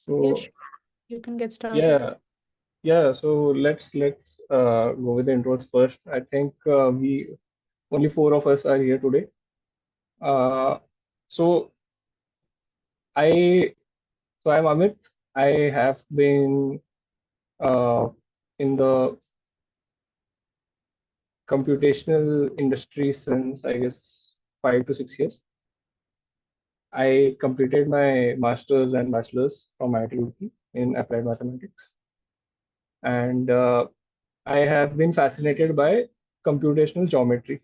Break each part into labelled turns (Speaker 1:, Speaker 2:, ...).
Speaker 1: Yeah,
Speaker 2: So
Speaker 1: sure. You can get started.
Speaker 2: yeah, so let's go with the intros first. I think we only four of us are here today. Uh, so I I'm Amit. I have been uh, in the computational industry since I guess 5 to 6 years. I completed my master's and bachelor's from IIT in applied mathematics, and I have been fascinated by computational geometry,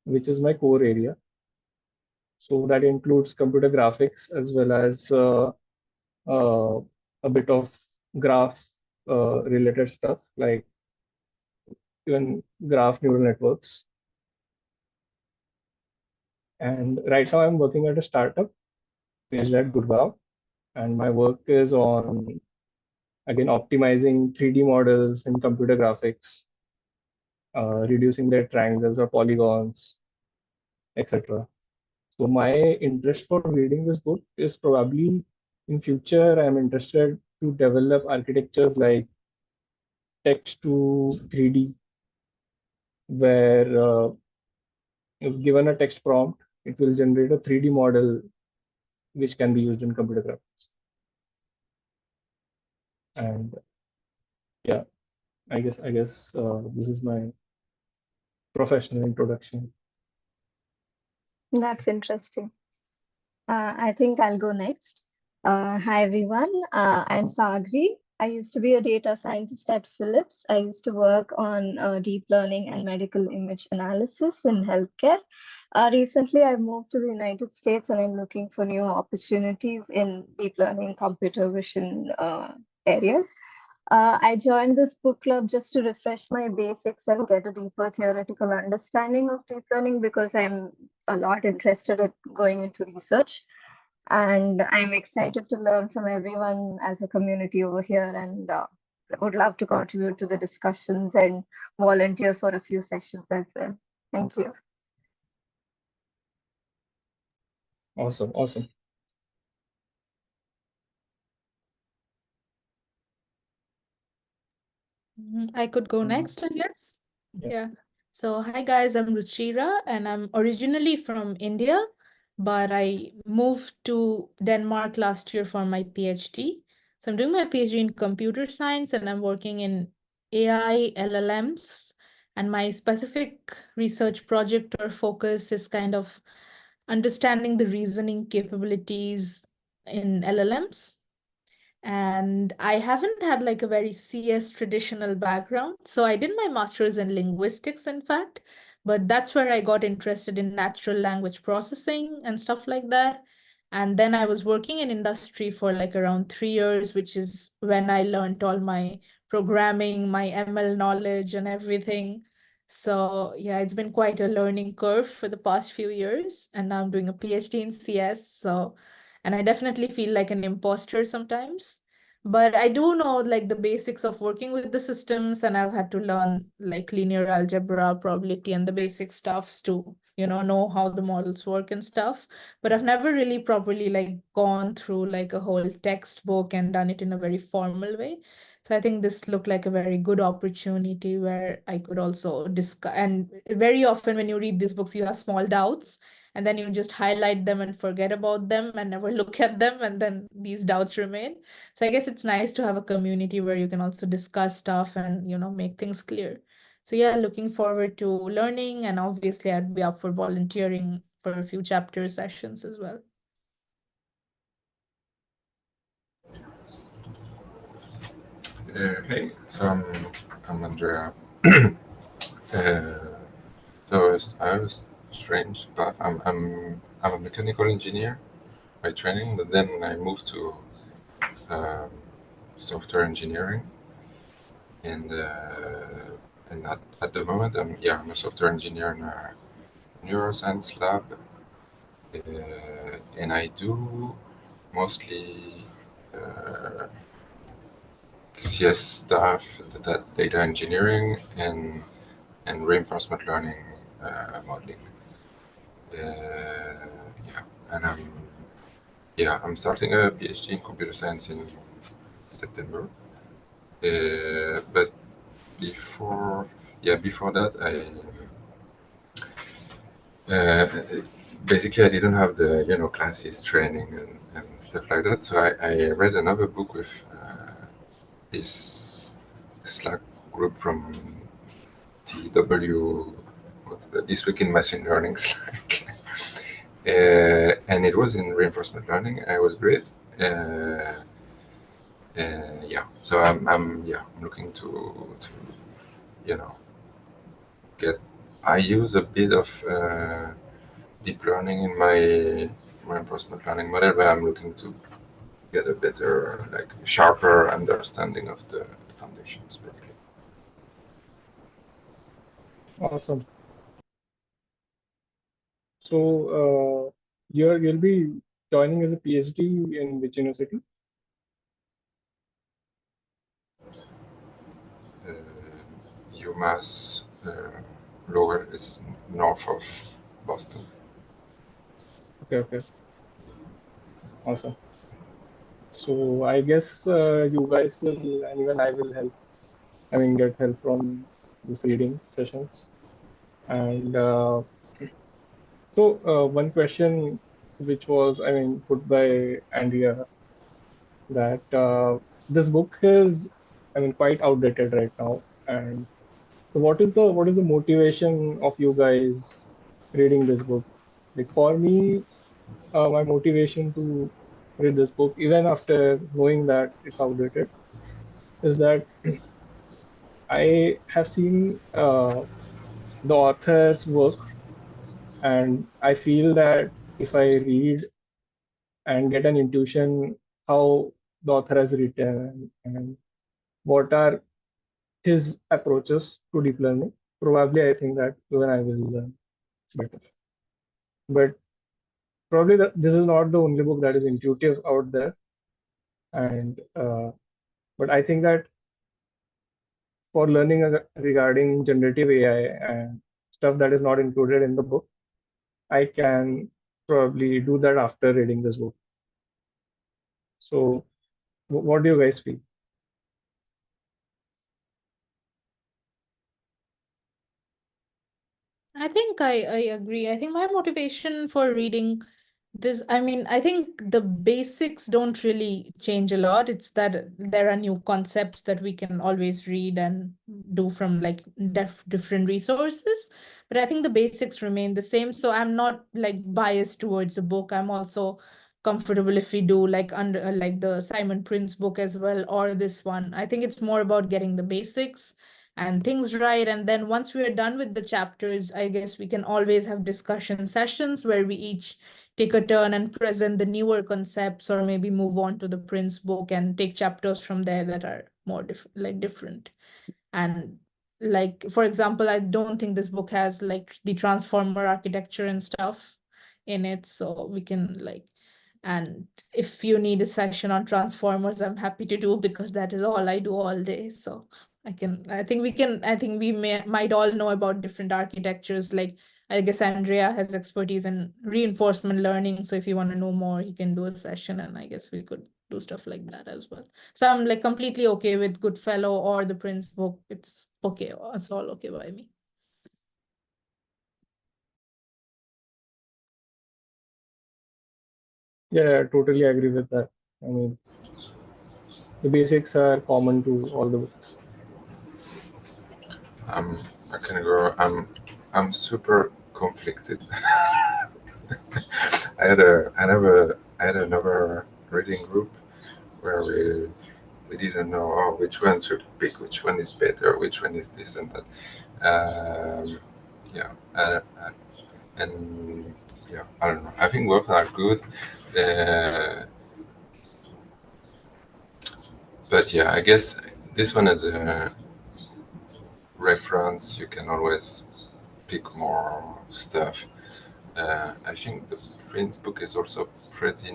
Speaker 2: which is my core area. So that includes computer graphics as well as uh, a bit of graph related stuff like even graph neural networks. And right now I'm working at a startup based at Gurgaon, and my work is on again optimizing 3D models in computer graphics, reducing their triangles or polygons, etc. So my interest for reading this book is probably in future I'm interested to develop architectures like text to 3D, where if given a text prompt, it will generate a 3D model which can be used in computer graphics. And yeah, I guess this is my professional introduction.
Speaker 3: That's interesting. I think I'll go next. Hi, everyone. I'm Sagri. I used to be a data scientist at Philips. I used to work on deep learning and medical image analysis in healthcare. Recently, I moved to the United States and I'm looking for new opportunities in deep learning, computer vision areas. I joined this book club just to refresh my basics and get a deeper theoretical understanding of deep learning because I'm a lot interested in going into research. And I'm excited to learn from everyone as a community over here and would love to contribute to the discussions and volunteer for a few sessions as well. Thank you.
Speaker 2: Awesome, awesome.
Speaker 1: I could go next, I guess.
Speaker 2: Yeah.
Speaker 1: Yeah. So, hi guys, I'm Ruchira and I'm originally from India, but I moved to Denmark last year for my PhD. So, I'm doing my PhD in computer science and I'm working in AI, LLMs. And my specific research project or focus is kind of understanding the reasoning capabilities in LLMs. And I haven't had like a very CS traditional background. So I did my master's in linguistics, in fact, but that's where I got interested in natural language processing and stuff like that. And then I was working in industry for like around 3 years, which is when I learned all my programming, my ML knowledge, and everything. So yeah, it's been quite a learning curve for the past few years. And now I'm doing a PhD in CS. So and I definitely feel like an imposter sometimes. But I do know like the basics of working with the systems, and I've had to learn like linear algebra, probability, and the basic stuffs to, know how the models work and stuff. But I've never really properly like gone through like a whole textbook and done it in a very formal way. So I think this looked like a very good opportunity where I could also discuss. And very often when you read these books, you have small doubts and then you just highlight them and forget about them and never look at them, and then these doubts remain. So I guess it's nice to have a community where you can also discuss stuff and make things clear. So yeah, looking forward to learning, and obviously I'd be up for volunteering for a few chapter sessions as well.
Speaker 4: Hey, so I'm Andrea. I have a strange path. I'm a mechanical engineer by training, but then I moved to um, software engineering, and at the moment I'm a software engineer in a neuroscience lab, and I do mostly CS stuff, that data engineering and reinforcement learning modeling. Yeah, and yeah, I'm starting a PhD in computer science in September. But before that, uh, basically I didn't have the classes, training, and stuff like that. So I read another book with this Slack group from what's this week in machine learning Slack. And it was in reinforcement learning. It was great. Yeah, so I'm looking to get. I use a bit of deep learning in my reinforcement learning model, but I'm looking to get a better, like, sharper understanding of the foundations, basically.
Speaker 2: Awesome. So you'll be joining as a PhD in which university?
Speaker 4: UMass Lower is north of Boston.
Speaker 2: Okay. Awesome. So I guess you guys will, and even I will help. I mean, get help from these reading sessions. And one question which was, I mean, put by Andrea, that this book is, I mean, quite outdated right now. And so what is the motivation of you guys reading this book? Like for me, my motivation to read this book, even after knowing that it's outdated, is that I have seen the author's work, and I feel that if I read and get an intuition how the author has written and what are his approaches to deep learning, probably I think that even I will learn better. But probably this is not the only book that is intuitive out there, and but I think that for learning regarding generative AI and stuff that is not included in the book, I can probably do that after reading this book. So, what do you guys feel?
Speaker 1: I think I agree. I think my motivation for reading this, I mean, I think the basics don't really change a lot. It's that there are new concepts that we can always read and do from like different resources. But I think the basics remain the same. So I'm not like biased towards a book. I'm also comfortable if we do like under like the Simon Prince book as well or this one. I think it's more about getting the basics and things right. And then once we are done with the chapters, I guess we can always have discussion sessions where we each take a turn and present the newer concepts, or maybe move on to the Prince book and take chapters from there that are more different. And like, for example, I don't think this book has like the transformer architecture and stuff in it, so we can like, and if you need a session on transformers, I'm happy to do, because that is all I do all day. So I think we might all know about different architectures. Like, I guess Andrea has expertise in reinforcement learning. So if you want to know more, you can do a session, and I guess we could do stuff like that as well. So I'm like completely okay with Goodfellow or the Prince book. It's okay. It's all okay by me.
Speaker 2: Yeah, I totally agree with that. I mean, the basics are common to all the books.
Speaker 4: I can go. I'm super conflicted. I had another reading group where we didn't know, oh, which one should pick, which one is better, which one is this and that. Yeah, and yeah, I don't know. I think both are good, but yeah, I guess this one is a reference. You can always pick more stuff. I think the Prince book is also pretty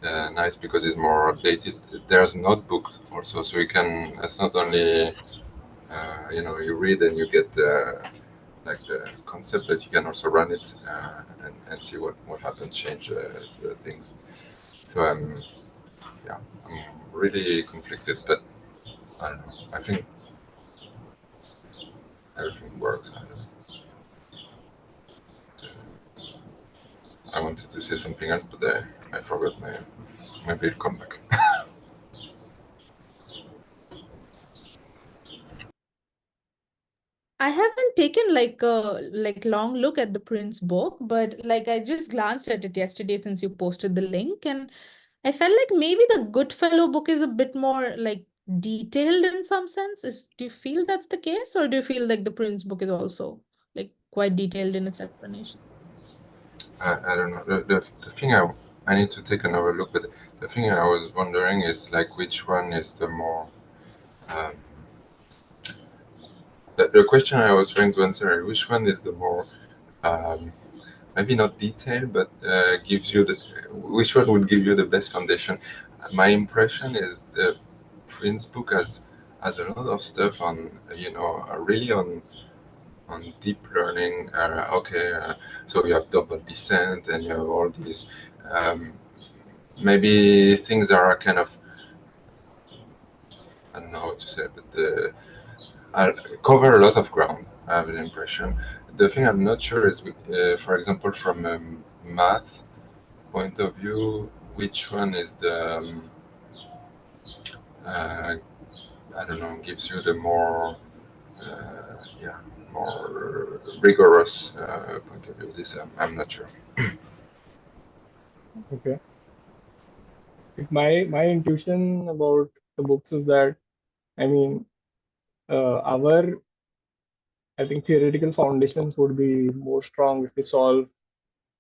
Speaker 4: nice because it's more updated. There's notebook also, so you can. It's not only you read and you get like the concept, but you can also run it and see what happens, change the things. So I'm really conflicted, but I don't know. I think everything works. I don't know. I wanted to say something else, but I forgot. Maybe it'll come back.
Speaker 1: I haven't taken like a long look at the Prince book, but like I just glanced at it yesterday since you posted the link, and I felt like maybe the Goodfellow book is a bit more like detailed in some sense. Do you feel that's the case, or do you feel like the Prince book is also like quite detailed in its explanation?
Speaker 4: I don't know. The thing I need to take another look, but the thing I was wondering is like which one is the more. Um, the question I was trying to answer is which one is the more maybe not detailed, but gives you the which one would give you the best foundation. My impression is the Prince book has a lot of stuff on really on deep learning. So you have double descent and you have all these maybe things that are kind of, I don't know what to say, but cover a lot of ground. I have an impression. The thing I'm not sure is, for example, from a math point of view, which one is the uh, I don't know, gives you the more more rigorous point of view. This I'm not sure.
Speaker 2: Okay. My intuition about the books is that, I mean, our, I think, theoretical foundations would be more strong if we solve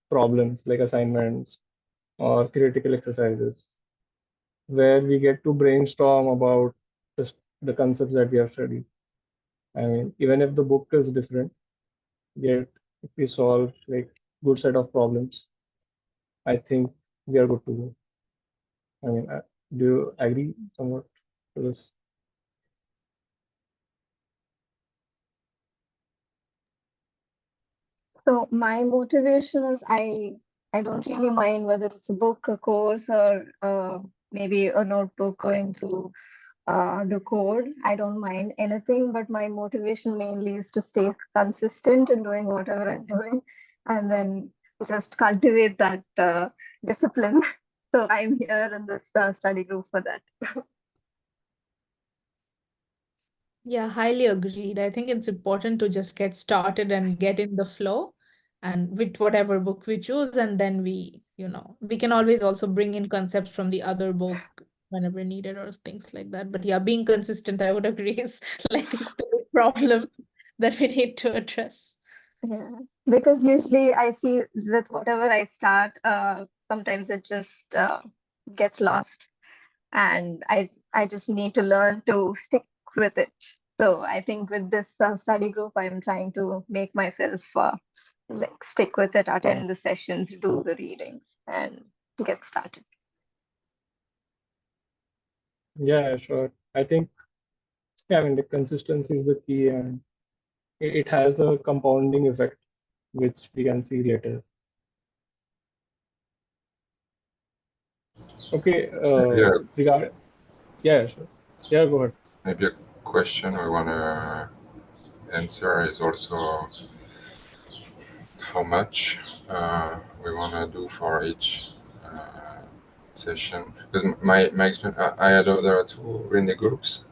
Speaker 2: problems like assignments or theoretical exercises, where we get to brainstorm about just the concepts that we have studied. I mean, even if the book is different, yet if we solve like good set of problems, I think we are good to go. I mean, do you agree somewhat to this?
Speaker 3: So my motivation is I don't really mind whether it's a book, a course, or maybe a notebook going through the code. I don't mind anything, but my motivation mainly is to stay consistent in doing whatever I'm doing, and then just cultivate that discipline. So I'm here in this study group for that.
Speaker 1: Yeah, highly agreed. I think it's important to just get started and get in the flow and with whatever book we choose, and then we can always also bring in concepts from the other book whenever needed or things like that. But yeah, being consistent, I would agree, is like the big problem that we need to address.
Speaker 3: Yeah, because usually I see with whatever I start, sometimes it just gets lost, and I just need to learn to stick with it. So I think with this study group, I'm trying to make myself like stick with it, attend the sessions, do the readings, and get started.
Speaker 2: Yeah, sure. I think, yeah, I mean, the consistency is the key, and it has a compounding effect, which we can see later. Okay,
Speaker 4: Yeah,
Speaker 2: yeah, sure. Yeah, go ahead.
Speaker 4: maybe a question we want to answer is also how much we want to do for each session. Because my experience, I had other two reading groups,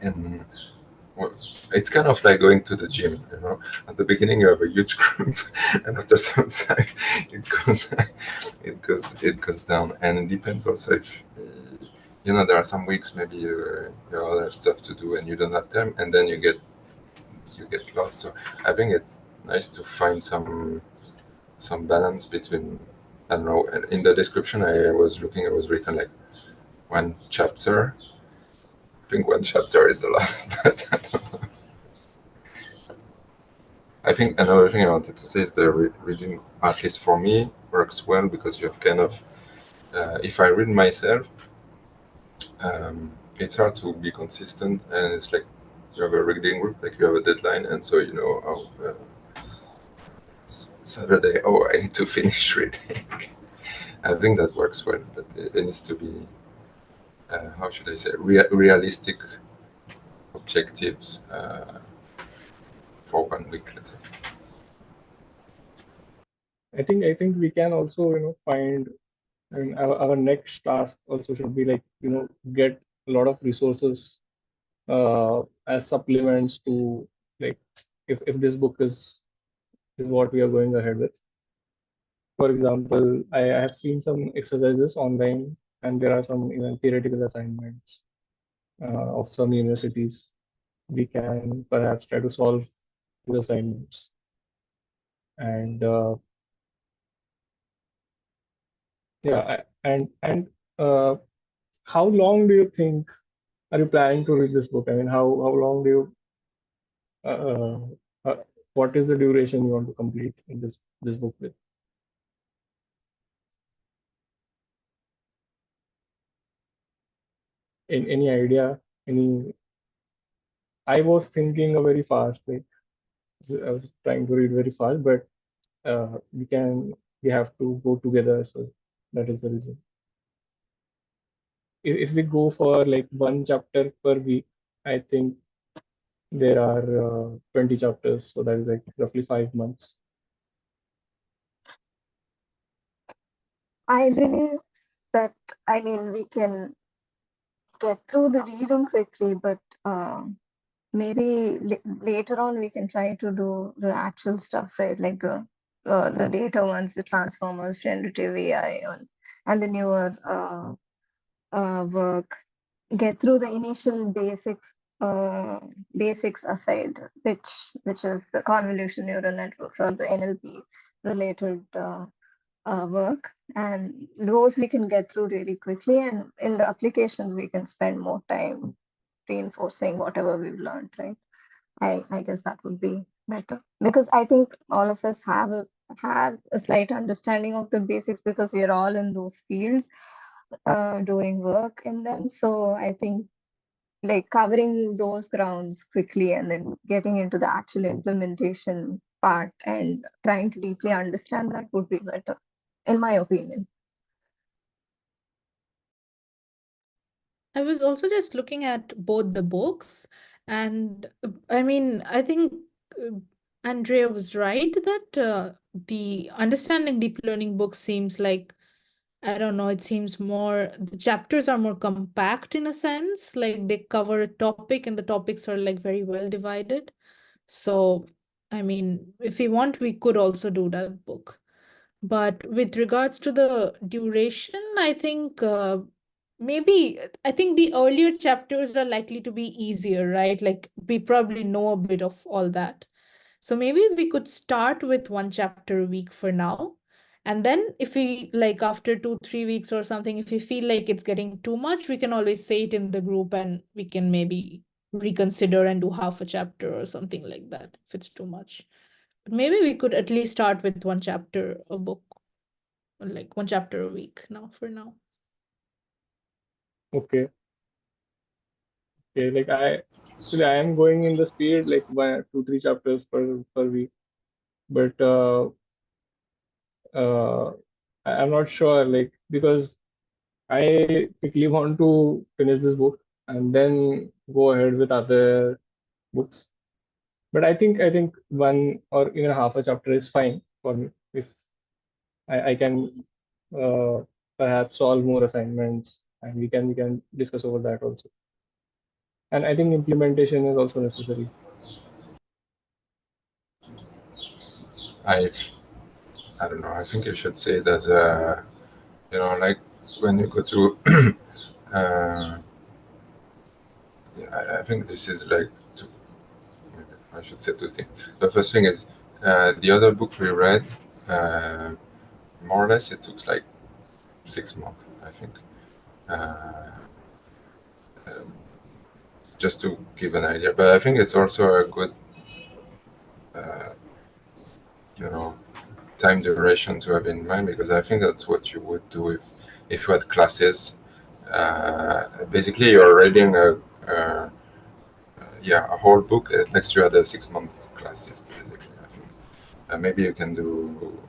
Speaker 4: and well, it's kind of like going to the gym. At the beginning you have a huge group, and after some time it goes, it goes down, and it depends also if. There are some weeks maybe you have other stuff to do and you don't have time, and then you get lost. So I think it's nice to find some balance between, I don't know. In the description I was looking, it was written like one chapter. I think one chapter is a lot, but I don't know. I think another thing I wanted to say is the reading, at least for me, works well because you have kind of, if I read myself, it's hard to be consistent, and it's like you have a reading group, like you have a deadline, and so you know, Saturday, oh, I need to finish reading. I think that works well, but it needs to be, how should I say, realistic objectives for 1 week, let's say.
Speaker 2: I think we can also find, I mean, our next task also should be like get a lot of resources as supplements to, like, if this book is what we are going ahead with. For example, I have seen some exercises online, and there are some theoretical assignments of some universities. We can perhaps try to solve the assignments. And yeah, and how long do you think are you planning to read this book? I mean, how long do you uh, uh, what is the duration you want to complete in this book with? Any idea? Any? I was thinking a very fast, like I was trying to read very fast, but we have to go together, so that is the reason. If we go for like one chapter per week, I think there are 20 chapters, so that is like roughly 5 months.
Speaker 3: I believe that, I mean, we can get through the reading quickly, but maybe later on we can try to do the actual stuff, right? Like the data ones, the transformers, generative AI, and the newer work. Get through the initial basics aside, which is the convolution neural networks or the NLP related work, and those we can get through really quickly, and in the applications we can spend more time reinforcing whatever we've learned, right? I guess that would be better, because I think all of us have a slight understanding of the basics because we are all in those fields doing work in them. So I think like covering those grounds quickly and then getting into the actual implementation part and trying to deeply understand that would be better, in my opinion.
Speaker 1: I was also just looking at both the books, and I mean, I think uh, Andrea was right that the Understanding Deep Learning book seems like, I don't know, it seems more, the chapters are more compact in a sense, like they cover a topic and the topics are like very well divided. So, I mean, if we want, we could also do that book. But with regards to the duration, I think I think the earlier chapters are likely to be easier, right? Like we probably know a bit of all that. So maybe we could start with one chapter a week for now. And then if we like after 2, 3 weeks or something, if we feel like it's getting too much, we can always say it in the group and we can maybe reconsider and do half a chapter or something like that if it's too much. But maybe we could at least start with one chapter a book, or like one chapter a week now for now.
Speaker 2: Okay. Okay, like I am going in the speed like 1, 2, 3 chapters per week, but uh, I'm not sure, like, because I quickly want to finish this book and then go ahead with other books. But I think one or even half a chapter is fine for me if I can uh, perhaps solve more assignments, and we can discuss over that also. And I think implementation is also necessary.
Speaker 4: I don't know. I think you should say that, like when you go to, I think this is like, two, I should say two things. The first thing is the other book we read, more or less, it took like 6 months, I think. Just to give an idea, but I think it's also a good, time duration to have in mind, because I think that's what you would do if you had classes. Basically, you're reading yeah, a whole book. Next year, the 6-month classes, basically. I think maybe you can do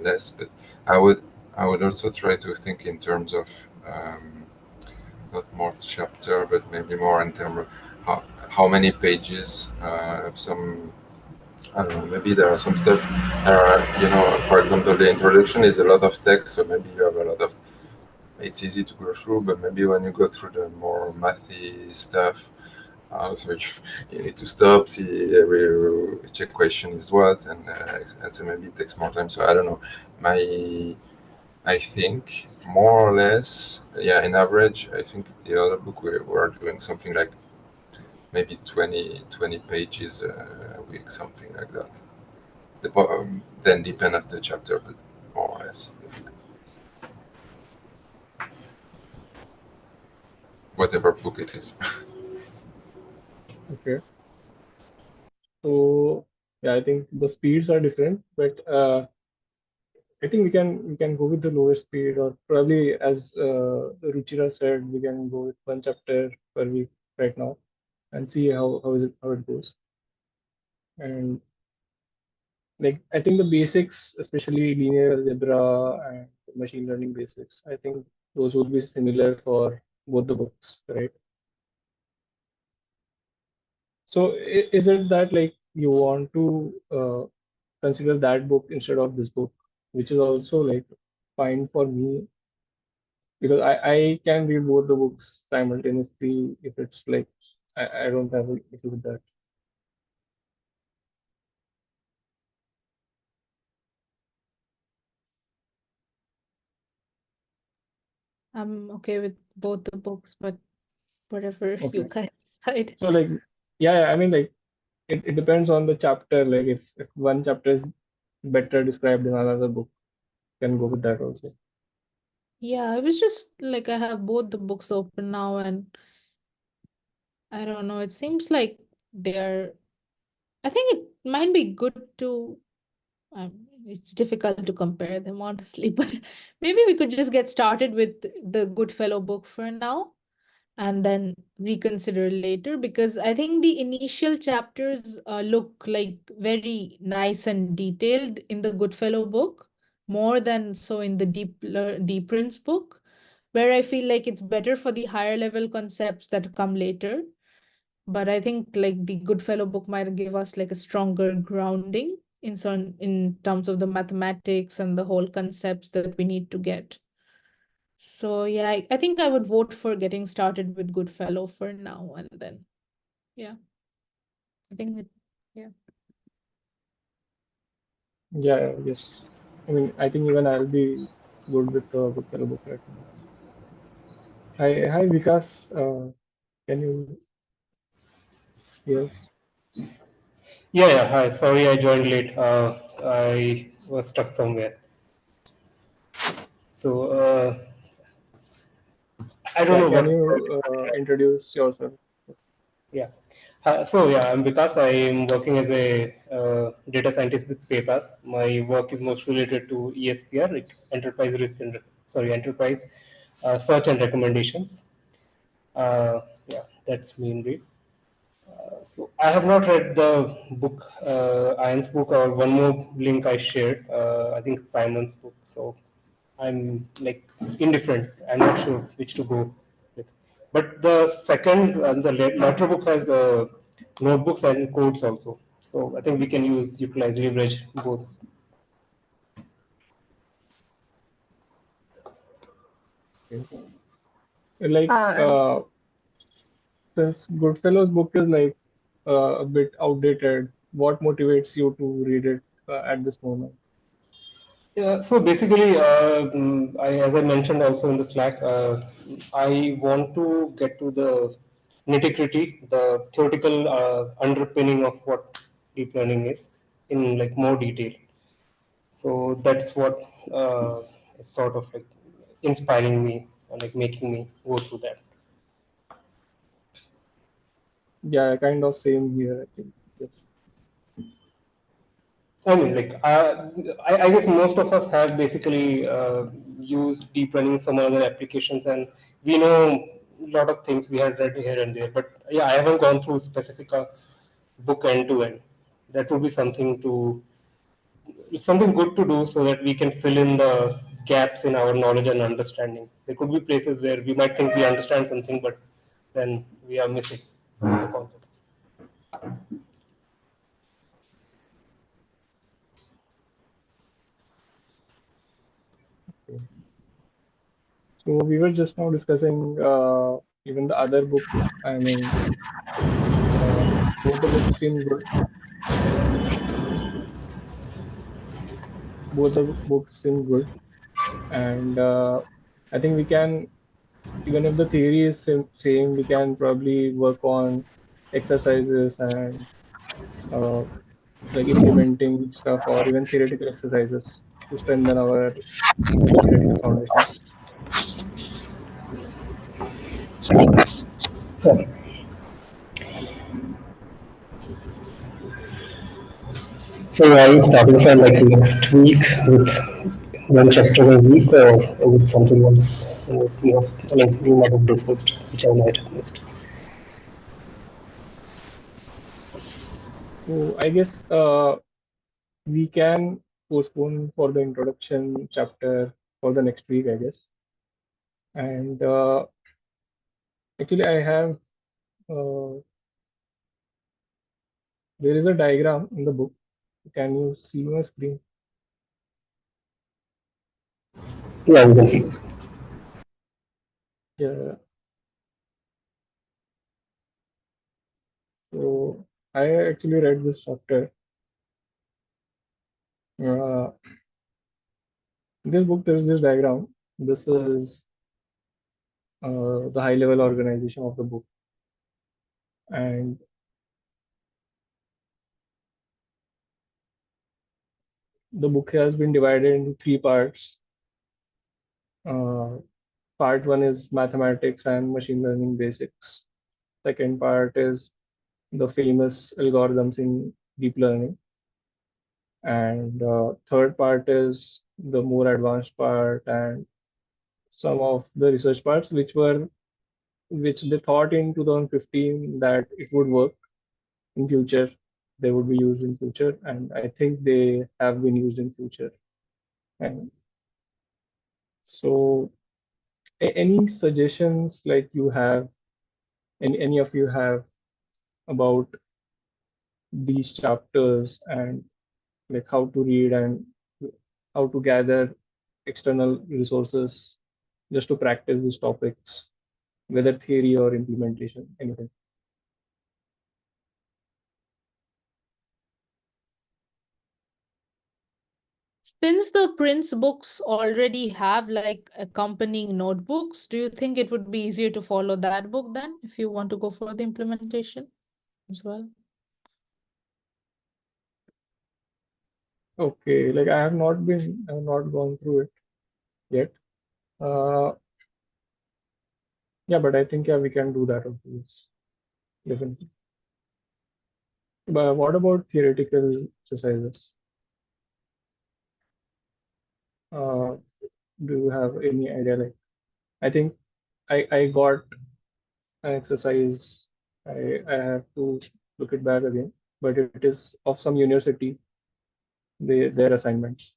Speaker 4: less, but I would also try to think in terms of not more chapter, but maybe more in terms of how many pages. Of some, I don't know. Maybe there are some stuff. For example, the introduction is a lot of text, so maybe you have a lot of. It's easy to go through, but maybe when you go through the more mathy stuff, so you need to stop, see every check question is what, and so maybe it takes more time. So I don't know. I think more or less, yeah, in average, I think the other book we were doing something like maybe 20 pages a week, something like that. Then depend of the chapter, but more or less. Whatever book it is.
Speaker 2: Okay. So yeah, I think the speeds are different, but I think we can go with the lower speed, or probably as Ruchira said, we can go with one chapter per week right now and see how it goes. And like I think the basics, especially linear algebra and machine learning basics, I think those would be similar for both the books, right? So is it that like you want to consider that book instead of this book, which is also like fine for me because I can read both the books simultaneously if it's like I don't have an issue with that.
Speaker 1: I'm okay with both the books, but whatever you
Speaker 2: Okay.
Speaker 1: guys decide.
Speaker 2: So like yeah, I mean like it depends on the chapter. Like if one chapter is better described in another book, can go with that also.
Speaker 1: Yeah, I was just like, I have both the books open now, and I don't know, it seems like they're, I think it might be good to, it's difficult to compare them, honestly, but maybe we could just get started with the Goodfellow book for now and then reconsider later, because I think the initial chapters look like very nice and detailed in the Goodfellow book, more than so in the Deep Prince book, where I feel like it's better for the higher level concepts that come later. But I think like the Goodfellow book might give us like a stronger grounding in terms of the mathematics and the whole concepts that we need to get. So yeah, I think I would vote for getting started with Goodfellow for now, and then yeah, I think yeah.
Speaker 2: Yeah, yes. I mean I think even I'll be good with the Goodfellow book right now. Hi Vikas, can you hear us?
Speaker 5: Yeah. Hi. Sorry, I joined late. I was stuck somewhere. So I don't
Speaker 2: Yeah,
Speaker 5: know
Speaker 2: can
Speaker 5: what.
Speaker 2: you introduce yourself?
Speaker 5: Yeah. So yeah, I'm Vikas. I am working as a data scientist with PayPal. My work is most related to ESPR, like enterprise risk and enterprise search and recommendations. Yeah, that's me in brief. So I have not read the book, Ian's book, or one more link I shared. I think it's Simon's book. So I'm like indifferent. I'm not sure which to go with. But the second, the latter book has notebooks and codes also. So I think we can utilize, leverage both.
Speaker 2: Okay. Like
Speaker 3: Uh,
Speaker 2: since Goodfellow's book is like a bit outdated, what motivates you to read it at this moment?
Speaker 5: Yeah, so basically, as I mentioned also in the Slack, I want to get to the nitty gritty, the theoretical underpinning of what deep learning is in like more detail. So that's what is sort of like inspiring me, like making me go through that.
Speaker 2: Yeah, kind of same here, I think. Yes.
Speaker 5: I mean, like, I guess most of us have basically used deep learning in some other applications, and we know lot of things we had read here and there. But yeah, I haven't gone through specific book end to end. That would be something to it's something good to do so that we can fill in the gaps in our knowledge and understanding. There could be places where we might think we understand something, but then we are missing some of the concepts.
Speaker 2: Okay. So we were just now discussing even the other book. I mean, both the books seem good. Both the books seem good, and I think we can, even if the theory is same, we can probably work on exercises and uh, like implementing stuff or even theoretical exercises to strengthen our theoretical foundations.
Speaker 5: So are you starting for like next week with one chapter a week, or is it something else I mean, you might have discussed, which I might have missed?
Speaker 2: So I guess we can postpone for the introduction chapter for the next week, I guess. And actually, I have there is a diagram in the book. Can you see my screen?
Speaker 5: Yeah, we can see.
Speaker 2: Yeah. So I actually read this chapter. In this book, there is this diagram. This is the high level organization of the book. And the book has been divided into three parts. Part one is mathematics and machine learning basics. Second part is the famous algorithms in deep learning. And third part is the more advanced part and some of the research parts which they thought in 2015 that it would work in future. They would be used in future, and I think they have been used in future. And so any suggestions like you have, any of you have about these chapters and like how to read and how to gather external resources just to practice these topics, whether theory or implementation, anything.
Speaker 1: Since the Prince books already have like accompanying notebooks, do you think it would be easier to follow that book then if you want to go for the implementation as well?
Speaker 2: Okay, like I have not gone through it yet. Uh, yeah, but I think yeah we can do that also. Yes, definitely. But what about theoretical exercises? Uh, do you have any idea? Like I think I got an exercise. I have to look it back again, but it is of some university. Their assignments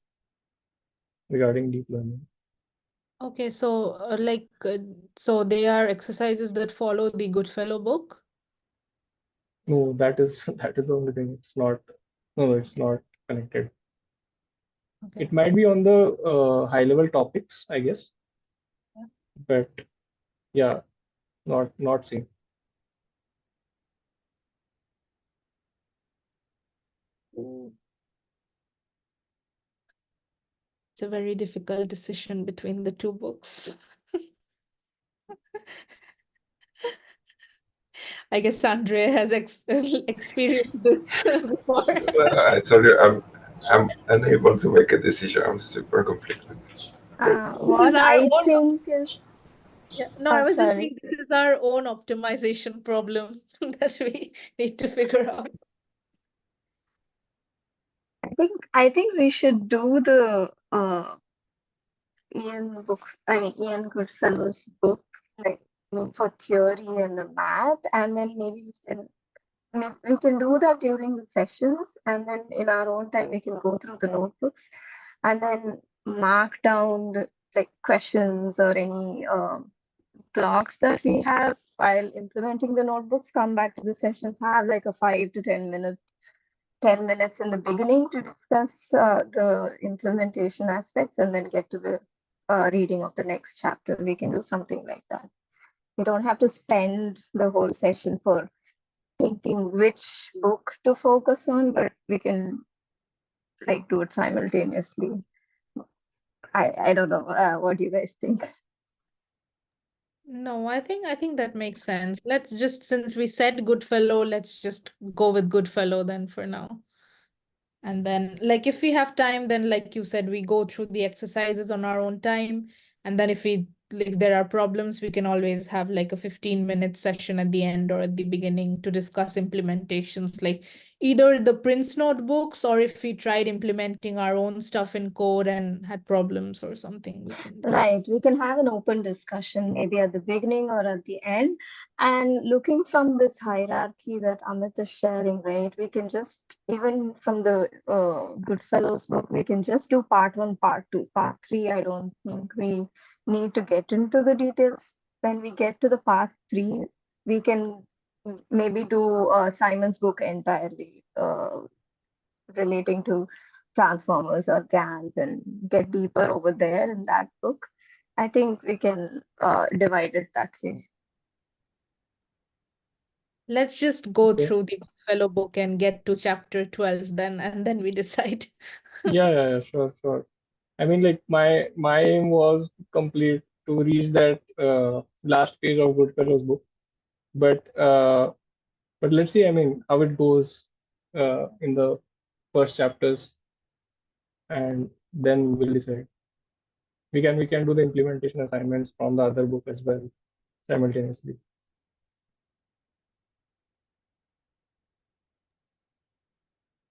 Speaker 2: regarding deep learning.
Speaker 1: Okay, so so they are exercises that follow the Goodfellow book.
Speaker 2: No, that is that is the only thing. It's not. No, it's not connected.
Speaker 1: Okay.
Speaker 2: It might be on the high level topics, I guess.
Speaker 1: Yeah.
Speaker 2: But yeah, not same.
Speaker 1: It's a very difficult decision between the two books. I guess Andre has experienced this before.
Speaker 4: I told you I'm unable to make a decision. I'm super conflicted.
Speaker 1: This is
Speaker 3: What
Speaker 1: our
Speaker 3: I
Speaker 1: own.
Speaker 3: think is,
Speaker 1: Yeah, no, I was just
Speaker 3: sorry.
Speaker 1: saying this is our own optimization problem that we need to figure out.
Speaker 3: I think we should do the Ian Goodfellow's book, like for theory and the math, and then maybe we can do that during the sessions, and then in our own time we can go through the notebooks and then mark down the like questions or any blocks that we have while implementing the notebooks, come back to the sessions, have like a 10 minutes in the beginning to discuss the implementation aspects, and then get to the reading of the next chapter. We can do something like that. We don't have to spend the whole session for thinking which book to focus on, but we can like do it simultaneously. I don't know. What do you guys think?
Speaker 1: No, I think that makes sense. Let's just, since we said Goodfellow, let's just go with Goodfellow then for now. And then, like, if we have time, then, like you said, we go through the exercises on our own time. And then if we, like, there are problems, we can always have like a 15-minute session at the end or at the beginning to discuss implementations, like either the Prince notebooks, or if we tried implementing our own stuff in code and had problems or something, we can discuss.
Speaker 3: Right, we can have an open discussion maybe at the beginning or at the end. And looking from this hierarchy that Amit is sharing, right, we can just, even from the Goodfellows book, we can just do part one, part two, part three. I don't think we need to get into the details. When we get to the part three, we can maybe do Simon's book entirely, relating to transformers or GANs, and get deeper over there in that book. I think we can divide it that way.
Speaker 1: Let's just go
Speaker 2: Okay.
Speaker 1: through the Goodfellow book and get to chapter 12 then, and then we decide.
Speaker 2: Yeah, sure. I mean, like my aim was complete to reach that last page of Goodfellow's book, but let's see. I mean, how it goes in the first chapters, and then we'll decide. We can do the implementation assignments from the other book as well simultaneously.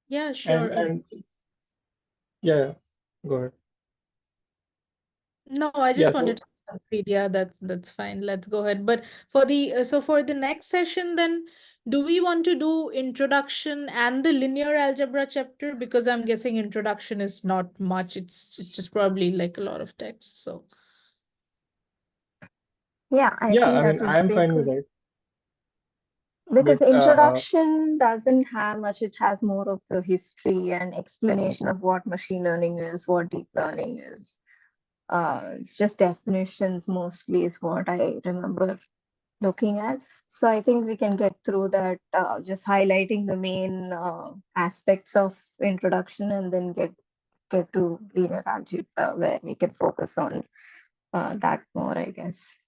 Speaker 1: Yeah, sure.
Speaker 2: And yeah, go ahead.
Speaker 1: No, I
Speaker 2: Yeah,
Speaker 1: just wanted
Speaker 2: so
Speaker 1: to complete. Yeah, that's fine. Let's go ahead. But for the so for the next session, then do we want to do introduction and the linear algebra chapter? Because I'm guessing introduction is not much. It's just probably like a lot of text. So
Speaker 3: Yeah, I
Speaker 2: yeah,
Speaker 3: think
Speaker 2: I
Speaker 3: that
Speaker 2: mean, I
Speaker 3: would
Speaker 2: am
Speaker 3: be
Speaker 2: fine with
Speaker 3: good.
Speaker 2: that.
Speaker 3: Because
Speaker 2: But
Speaker 3: introduction doesn't have much, it has more of the history and explanation of what machine learning is, what deep learning is. It's just definitions mostly is what I remember looking at. So I think we can get through that, just highlighting the main aspects of introduction, and then get to linear algebra where we can focus on that more, I guess.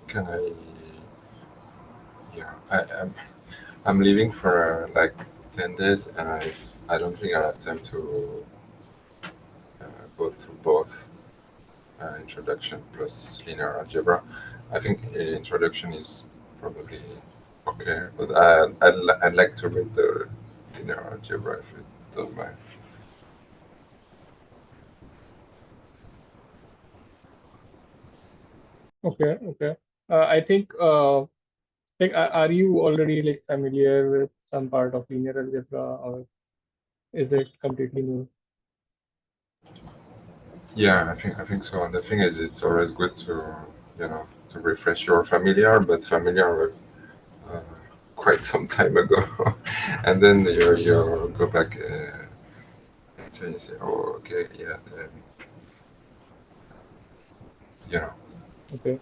Speaker 4: Can I? Yeah, I'm leaving for like 10 days, and I don't think I'll have time to go through both introduction plus linear algebra. I think introduction is probably okay, but I'd like to read the linear algebra if you don't mind.
Speaker 2: okay. I think like are you already like familiar with some part of linear algebra, or is it completely new?
Speaker 4: Yeah, I think so. And the thing is, it's always good to to refresh your familiar, but familiar with uh, quite some time ago, and then you go back and say, oh, okay, yeah, you know.
Speaker 2: Okay.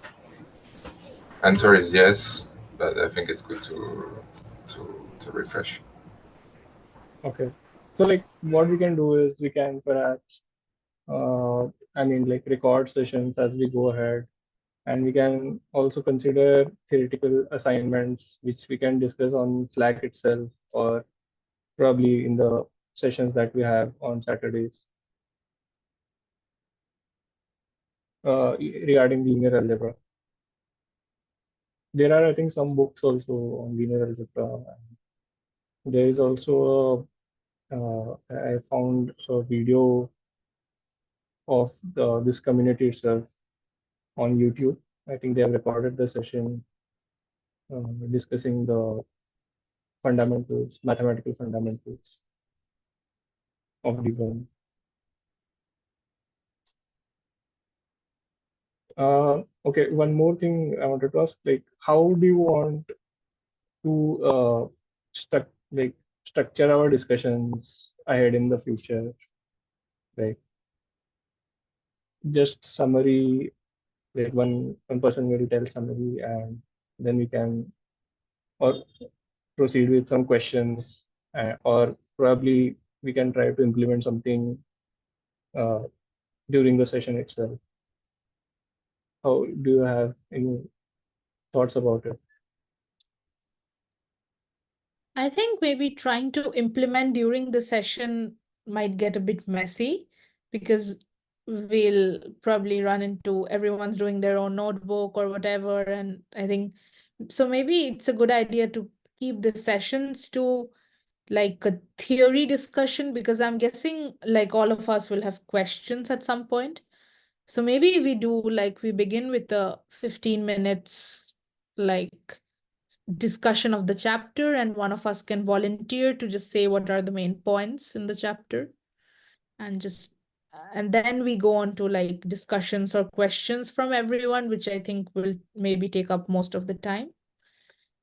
Speaker 4: Answer is yes, but I think it's good to refresh.
Speaker 2: Okay. So like what we can do is we can perhaps uh, I mean like record sessions as we go ahead, and we can also consider theoretical assignments which we can discuss on Slack itself, or probably in the sessions that we have on Saturdays regarding linear algebra. There are, I think, some books also on linear algebra. There is also I found a video of this community itself. on YouTube. I think they have recorded the session discussing the fundamentals, mathematical fundamentals of deep learning. Okay, one more thing I wanted to ask, like, how do you want to structure our discussions ahead in the future? Like, just summary, like one person will tell summary, and then we can or proceed with some questions, or probably we can try to implement something uh, during the session itself. How do you have any thoughts about it?
Speaker 1: I think maybe trying to implement during the session might get a bit messy because we'll probably run into everyone's doing their own notebook or whatever. And I think so maybe it's a good idea to keep the sessions to like a theory discussion, because I'm guessing like all of us will have questions at some point. So maybe we do like we begin with the 15 minutes like discussion of the chapter, and one of us can volunteer to just say what are the main points in the chapter, and just and then we go on to like discussions or questions from everyone, which I think will maybe take up most of the time.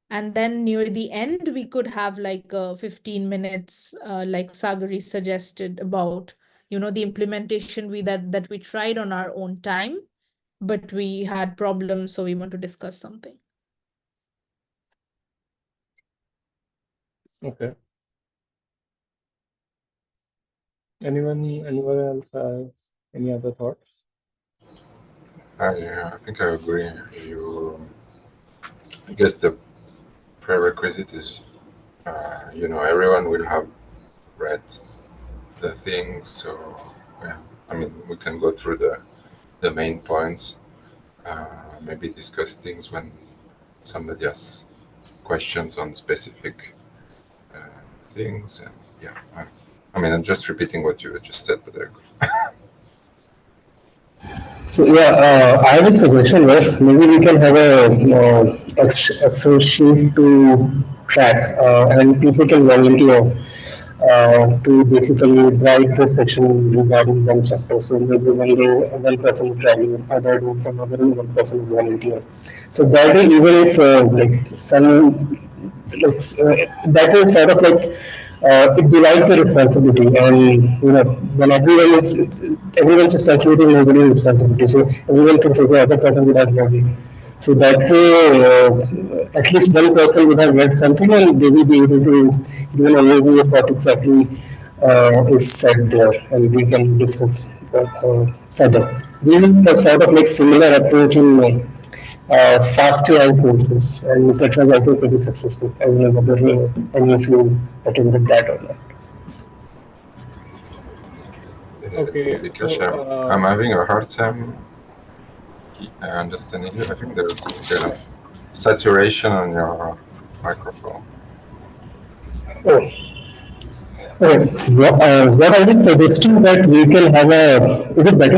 Speaker 1: And then near the end we could have like 15 minutes like Sagari suggested about the implementation that we tried on our own time, but we had problems, so we want to discuss something.
Speaker 2: Okay. Anyone else has any other thoughts?
Speaker 4: I think I agree. I guess the prerequisite is, everyone will have read the thing. So, yeah, I mean, we can go through the main points, maybe discuss things when somebody has questions on specific things. And yeah, I mean, I'm just repeating what you just said, but I agree.
Speaker 5: So yeah, I have a suggestion where maybe we can have a Excel sheet to track, and people can volunteer to basically write the section regarding one chapter. So maybe one person is driving, other doing some other, one person is volunteer. So that way, even if like some that is sort of like it divides the responsibility, and when everyone's responsibility, nobody's responsibility. So everyone thinks okay, other person would have learned. So that way, at least one person would have read something, and they will be able to give an overview of what exactly is said there, and we can discuss further. We will sort of make similar approach in faster out courses, and that was also pretty successful. I don't know whether any of you attended that or not.
Speaker 2: Okay,
Speaker 4: Because
Speaker 2: so
Speaker 4: I'm having a hard time understanding you. I think there's some kind of saturation on your microphone.
Speaker 5: Oh. What I would suggest is that we can have a. Is it better?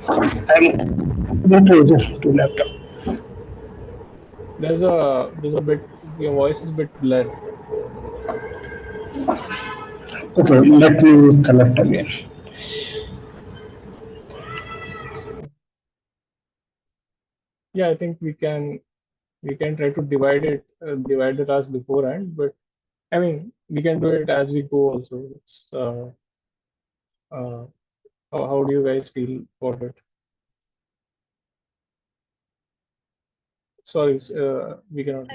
Speaker 5: I'm going to laptop.
Speaker 2: there's a bit, your voice is a bit blurred.
Speaker 5: Okay, let me connect again.
Speaker 2: Yeah, I think we can try to divide the task beforehand, but I mean we can do it as we go also. It's how do you guys feel about it? Sorry, we cannot.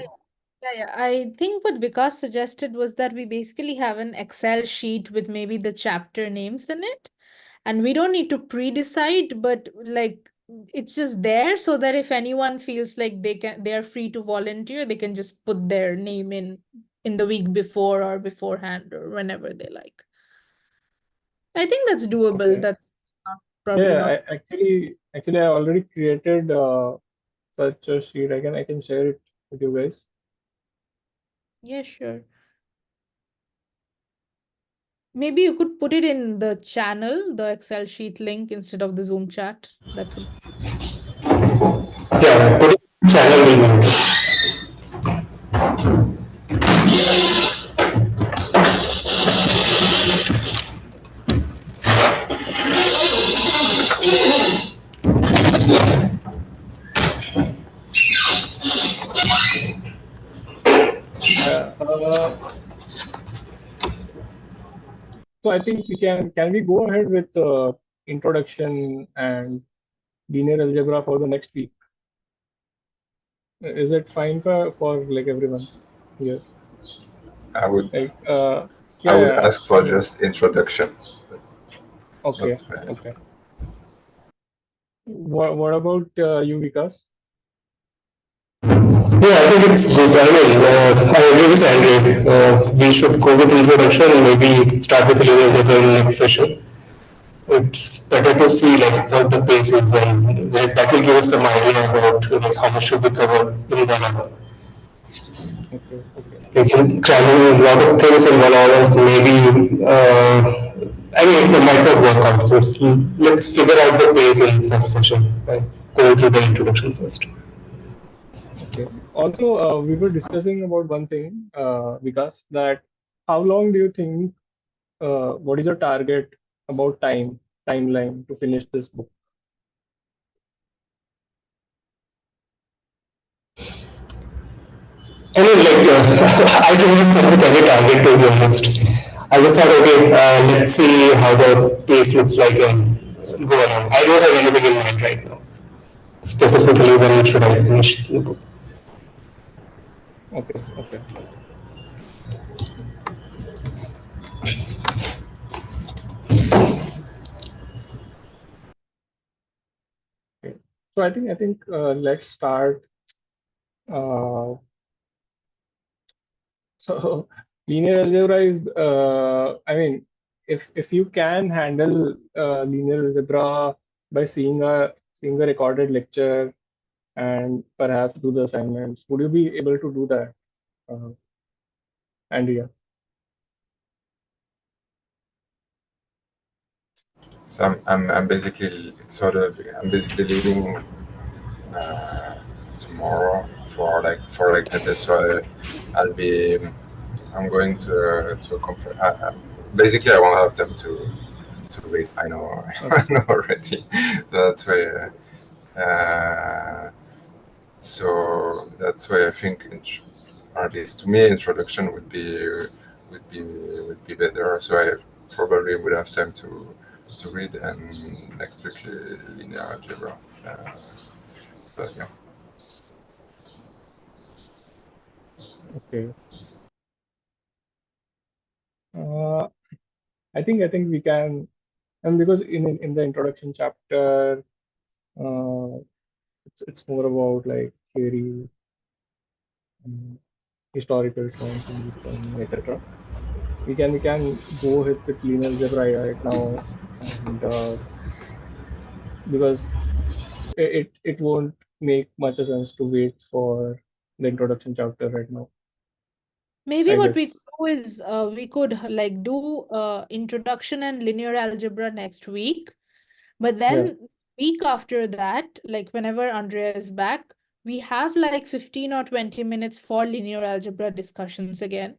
Speaker 1: Yeah, I think what Vikas suggested was that we basically have an Excel sheet with maybe the chapter names in it. And we don't need to pre-decide, but like it's just there so that if anyone feels like they are free to volunteer, they can just put their name in the week before or beforehand or whenever they like. I think that's doable.
Speaker 2: Okay.
Speaker 1: That's probably
Speaker 2: Yeah,
Speaker 1: not.
Speaker 2: actually I already created such a sheet. I can share it with you guys.
Speaker 1: Yeah, sure. Maybe you could put it in the channel, the Excel sheet link instead of the Zoom chat. That would.
Speaker 5: Yeah, put it in channel will monitor.
Speaker 2: Yeah. So I think we can we go ahead with introduction and linear algebra for the next week? Is it fine for like everyone here?
Speaker 4: I would
Speaker 2: Like
Speaker 4: I would
Speaker 2: yeah,
Speaker 4: ask for
Speaker 2: everyone.
Speaker 4: just introduction.
Speaker 2: Okay,
Speaker 4: That's fine.
Speaker 2: okay. What about you, Vikas?
Speaker 5: Yeah, I think it's good. I mean, I agree with Andrew. We should go with introduction and maybe start with linear algebra in the next session. It's better to see like what the pace is, and that will give us some idea about like how much should we cover in 1 hour.
Speaker 2: Okay, okay.
Speaker 5: We can cram in a lot of things in 1 hour. Maybe I mean it might not work out. So let's figure out the pace in the first session by going through the introduction first.
Speaker 2: Okay. Also, we were discussing about one thing, Vikas, that how long do you think, what is your target about timeline to finish this book?
Speaker 5: I mean, like, I don't come with any target to be honest. I just thought, okay, let's see how the pace looks like and go along. I don't have anything in mind right now. Specifically, when should I finish the book?
Speaker 2: Okay, okay. Okay. So I think let's start. Uh, so linear algebra is I mean if you can handle linear algebra by seeing a recorded lecture and perhaps do the assignments, would you be able to do that, Andrea?
Speaker 4: So I'm basically I'm basically leaving tomorrow for like 10 days. So I'll be I'm going to a conference. Basically, I won't have time to read. I know I know already. So that's why. So that's why I think, or at least to me, introduction would be better. So I probably would have time to read, and next week linear algebra. But yeah.
Speaker 2: Okay. uh, I think we can, and because in the introduction chapter, uh, it's more about like theory, um, historical trends and deep learning, etc. We can go ahead with linear algebra right now, and because it won't make much sense to wait for the introduction chapter right now,
Speaker 1: Maybe
Speaker 2: I
Speaker 1: what we
Speaker 2: guess.
Speaker 1: could do is we could like do introduction and linear algebra next week, but
Speaker 2: Yeah,
Speaker 1: then week after that, like whenever Andrea is back, we have like 15 or 20 minutes for linear algebra discussions again.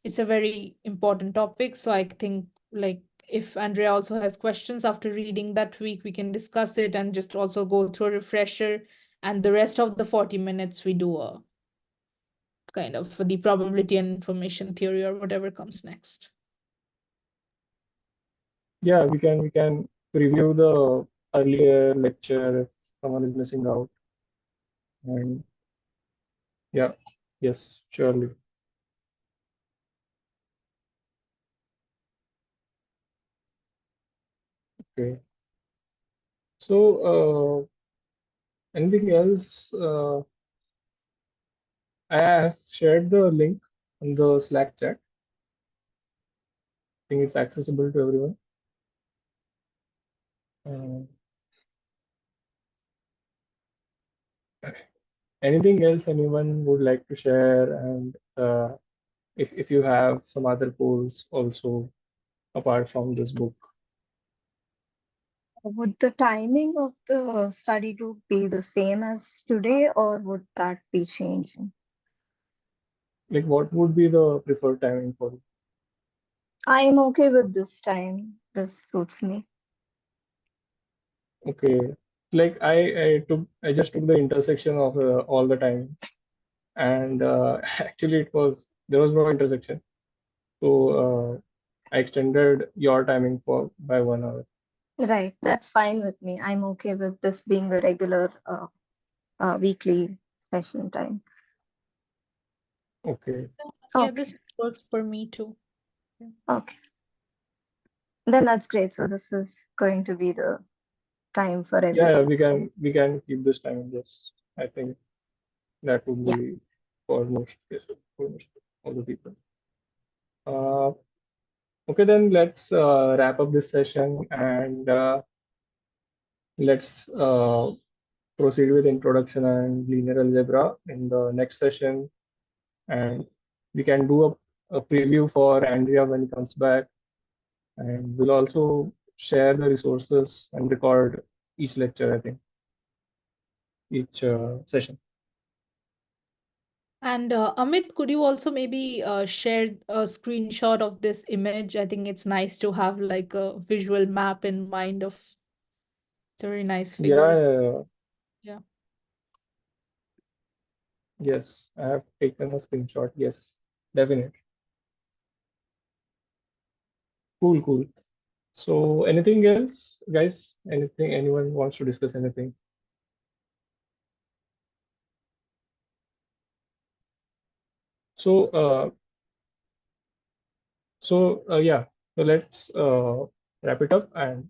Speaker 1: It's a very important topic, so I think like if Andrea also has questions after reading that week, we can discuss it and just also go through a refresher, and the rest of the 40 minutes we do a kind of for the probability and information theory or whatever comes next.
Speaker 2: yeah, we can review the earlier lecture if someone is missing out, and yeah, yes, surely. Okay. So, anything else? I have shared the link on the Slack chat. I think it's accessible to everyone. Uh, Anything else anyone would like to share? And if you have some other goals also apart from this book.
Speaker 3: Would the timing of the study group be the same as today, or would that be changing?
Speaker 2: Like, what would be the preferred timing for it?
Speaker 3: I'm okay with this time. This suits me.
Speaker 2: Okay, like I just took the intersection of all the time, and actually there was no intersection, so I extended your timing for by 1 hour.
Speaker 3: Right, that's fine with me. I'm okay with this being the regular weekly session time.
Speaker 2: Okay.
Speaker 1: Yeah,
Speaker 3: Okay,
Speaker 1: this works for me too.
Speaker 3: okay. Then that's great. So this is going to be the time for
Speaker 2: Yeah,
Speaker 3: everybody.
Speaker 2: we can keep this timing. Yes, I think that would
Speaker 3: Yeah.
Speaker 2: be for most cases, for most of the people. Uh, okay, then let's wrap up this session, and let's proceed with introduction and linear algebra in the next session. And we can do a preview for Andrea when he comes back. And we'll also share the resources and record each lecture, I think, each session.
Speaker 1: And Amit, could you also maybe share a screenshot of this image? I think it's nice to have like a visual map in mind of very nice
Speaker 2: Yeah,
Speaker 1: figures.
Speaker 2: yeah, yeah.
Speaker 1: Yeah.
Speaker 2: Yes, I have taken a screenshot. Yes, definitely. Cool, cool. So anything else, guys? Anything anyone wants to discuss anything? So yeah. So let's wrap it up, and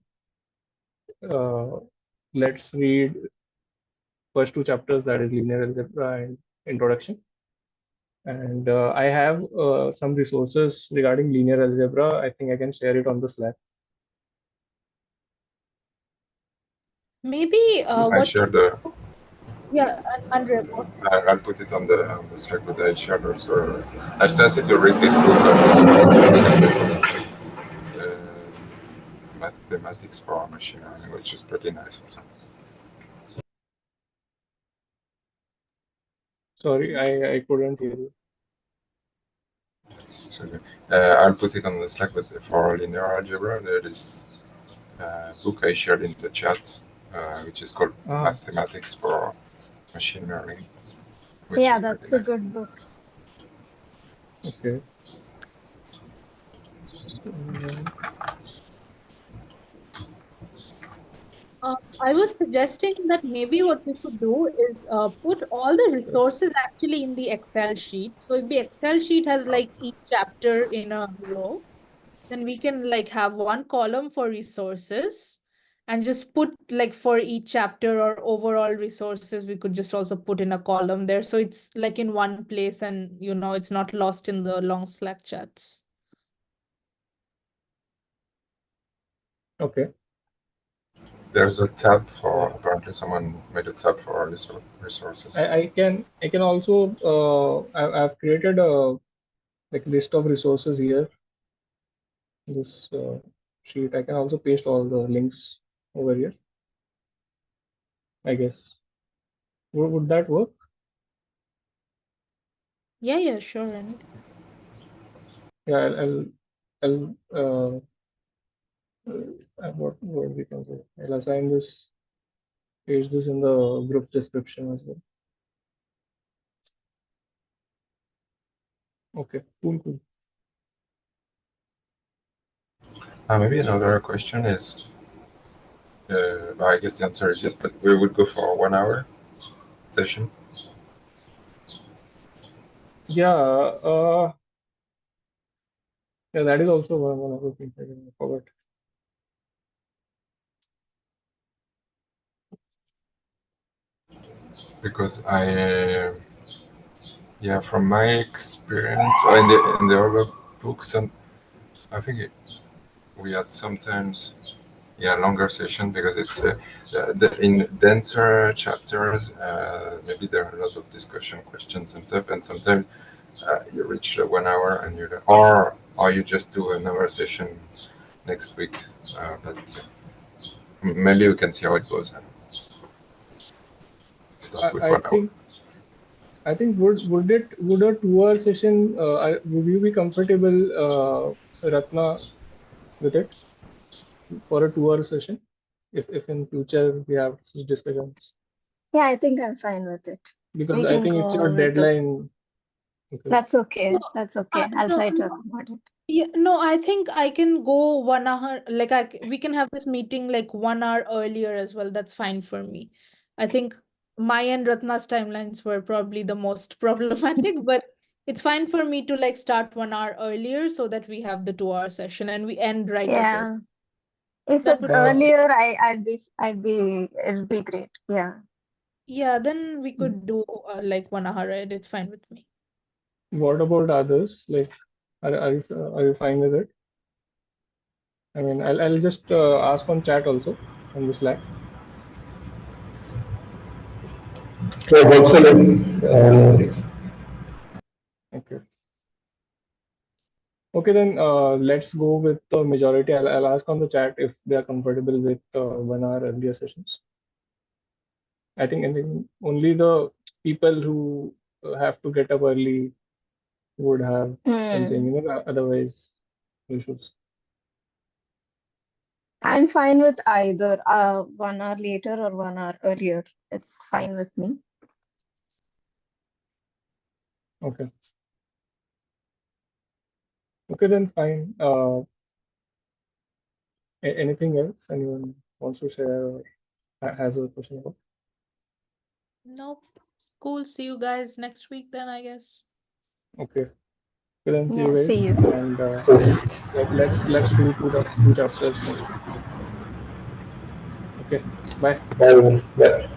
Speaker 2: uh, let's read first two chapters, that is linear algebra and introduction. And I have some resources regarding linear algebra. I think I can share it on the Slack.
Speaker 1: Maybe
Speaker 4: I
Speaker 1: what,
Speaker 4: shared the.
Speaker 1: yeah, Andrea,
Speaker 4: I'll put it on the Slack, but I shared also. I started to read this book. It's kind of, mathematics for machine learning, which is pretty nice also.
Speaker 2: Sorry, I couldn't hear you.
Speaker 4: So I'll put it on the Slack, but for linear algebra, there is a book I shared in the chat, which is called
Speaker 2: Ah,
Speaker 4: Mathematics for Machine Learning, which
Speaker 3: Yeah,
Speaker 4: is pretty
Speaker 3: that's a
Speaker 4: nice.
Speaker 3: good book.
Speaker 2: okay. So,
Speaker 1: I was suggesting that maybe what we could do is put all the resources actually in the Excel sheet. So if the Excel sheet has like each chapter in a row, then we can like have one column for resources and just put like for each chapter or overall resources, we could just also put in a column there. So it's like in one place and it's not lost in the long Slack chats.
Speaker 2: okay.
Speaker 4: There's a tab for, apparently someone made a tab for resources.
Speaker 2: I can also I've created a like list of resources here. This sheet. I can also paste all the links over here, I guess. Would that work?
Speaker 1: Yeah, sure.
Speaker 2: Yeah, I'll what we can say. I'll assign this, paste this in the group description as well. Okay, cool.
Speaker 4: Maybe another question is, I guess the answer is yes, but we would go for 1 hour session.
Speaker 2: Yeah, yeah, that is also one of the things I forgot.
Speaker 4: Because yeah, from my experience, in the other books, and I think we had sometimes longer session because it's in denser chapters. Maybe there are a lot of discussion questions and stuff, and sometimes you reach the 1 hour and or you just do another session next week. But Maybe we can see how it goes and start with 1 hour.
Speaker 2: I think would a 2 hour session, would you be comfortable, Ratna, with it for a 2 hour session? If in future we have such discussions,
Speaker 3: Yeah, I think I'm fine with it.
Speaker 2: because
Speaker 3: We
Speaker 2: I
Speaker 3: can
Speaker 2: think it's your
Speaker 3: go with the.
Speaker 2: deadline. Okay.
Speaker 3: That's okay.
Speaker 1: No,
Speaker 3: That's okay. I'll
Speaker 1: no,
Speaker 3: try to
Speaker 1: no.
Speaker 3: accommodate.
Speaker 1: Yeah, no, I think I can go 1 hour. Like we can have this meeting like 1 hour earlier as well. That's fine for me. I think my and Ratna's timelines were probably the most problematic, but it's fine for me to like start 1 hour earlier so that we have the 2 hour session and we end right at this.
Speaker 3: Yeah. If
Speaker 1: That
Speaker 3: it's
Speaker 1: would,
Speaker 3: earlier, it'd be great. Yeah.
Speaker 1: yeah, then we could do like 1 hour, right? It's fine with me.
Speaker 2: What about others? Like, are you fine with it? I mean, I'll just ask on chat also on the Slack.
Speaker 5: Yeah, works for me. No worries.
Speaker 2: Okay. Okay, then let's go with the majority. I'll ask on the chat if they are comfortable with 1 hour earlier sessions. I think only the people who have to get up early would have something, otherwise issues.
Speaker 3: I'm fine with either 1 hour later or 1 hour earlier. It's fine with me.
Speaker 2: Okay. Okay, then fine. Anything else anyone wants to share or has a question about?
Speaker 1: Nope. Cool. See you guys next week then, I guess.
Speaker 2: Okay. Okay, then see you
Speaker 3: Yeah,
Speaker 2: guys,
Speaker 3: see you.
Speaker 2: and let's do two chapters next week. Okay. Bye.
Speaker 5: Bye. Bye.